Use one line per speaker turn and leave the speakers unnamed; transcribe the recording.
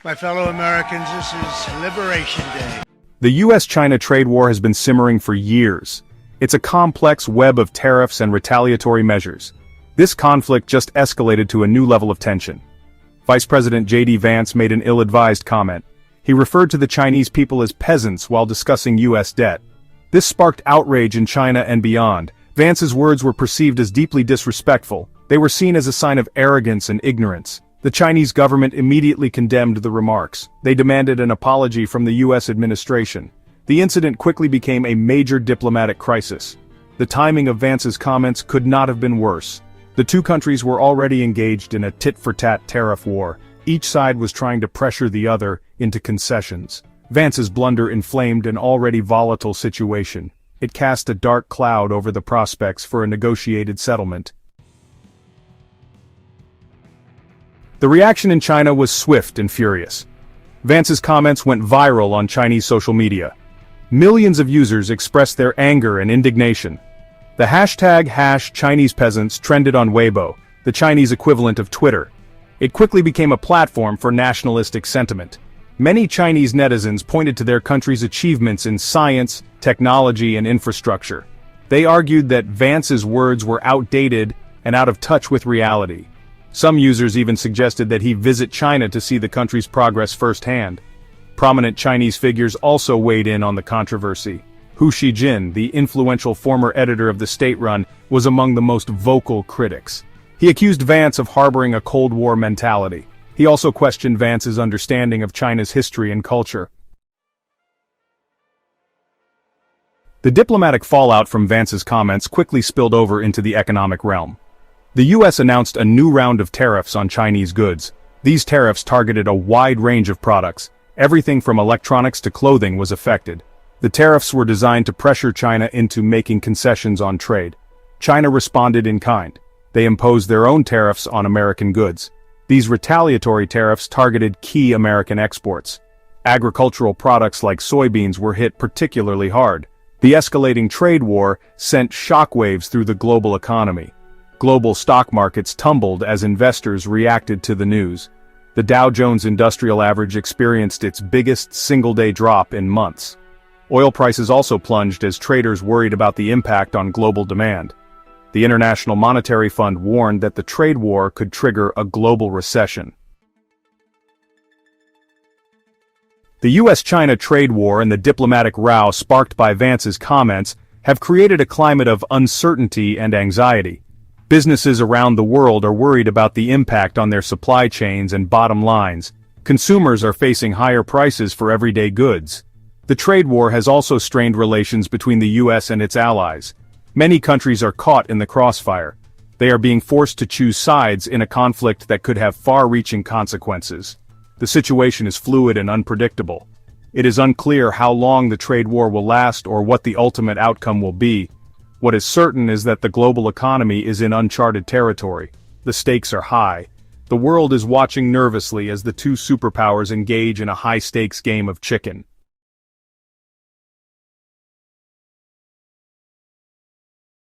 My fellow Americans, this is Liberation Day.
The US-China trade war has been simmering for years. It's a complex web of tariffs and retaliatory measures. This conflict just escalated to a new level of tension. Vice President Vance made an ill-advised comment. He referred to the Chinese people as peasants while discussing US debt. This sparked outrage in China and beyond. Vance's words were perceived as deeply disrespectful. They were seen as a sign of arrogance and ignorance. The Chinese government immediately condemned the remarks. They demanded an apology from the US administration. The incident quickly became a major diplomatic crisis. The timing of Vance's comments could not have been worse. The two countries were already engaged in a tit-for-tat tariff war. Each side was trying to pressure the other into concessions. Vance's blunder inflamed an already volatile situation. It cast a dark cloud over the prospects for a negotiated settlement. The reaction in China was swift and furious. Vance's comments went viral on Chinese social media. Millions of users expressed their anger and indignation. The hashtag #ChinesePeasants trended on Weibo, the Chinese equivalent of Twitter. It quickly became a platform for nationalistic sentiment. Many Chinese netizens pointed to their country's achievements in science, technology, and infrastructure. They argued that Vance's words were outdated and out of touch with reality. Some users even suggested that he visit China to see the country's progress firsthand. Prominent Chinese figures also weighed in on the controversy. Hu Xijin, the influential former editor of the state-run, was among the most vocal critics. He accused Vance of harboring a Cold War mentality. He also questioned Vance's understanding of China's history and culture. The diplomatic fallout from Vance's comments quickly spilled over into the economic realm. The US announced a new round of tariffs on Chinese goods. These tariffs targeted a wide range of products. Everything from electronics to clothing was affected. The tariffs were designed to pressure China into making concessions on trade. China responded in kind. They imposed their own tariffs on American goods. These retaliatory tariffs targeted key American exports. Agricultural products like soybeans were hit particularly hard. The escalating trade war sent shockwaves through the global economy. Global stock markets tumbled as investors reacted to the news. The Dow Jones Industrial Average experienced its biggest single-day drop in months. Oil prices also plunged as traders worried about the impact on global demand. The International Monetary Fund warned that the trade war could trigger a global recession. The US-China trade war and the diplomatic row sparked by Vance's comments have created a climate of uncertainty and anxiety. Businesses around the world are worried about the impact on their supply chains and bottom lines. Consumers are facing higher prices for everyday goods. The trade war has also strained relations between the US and its allies. Many countries are caught in the crossfire. They are being forced to choose sides in a conflict that could have far-reaching consequences. The situation is fluid and unpredictable. It is unclear how long the trade war will last or what the ultimate outcome will be. What is certain is that the global economy is in uncharted territory. The stakes are high. The world is watching nervously as the two superpowers engage in a high-stakes game of chicken.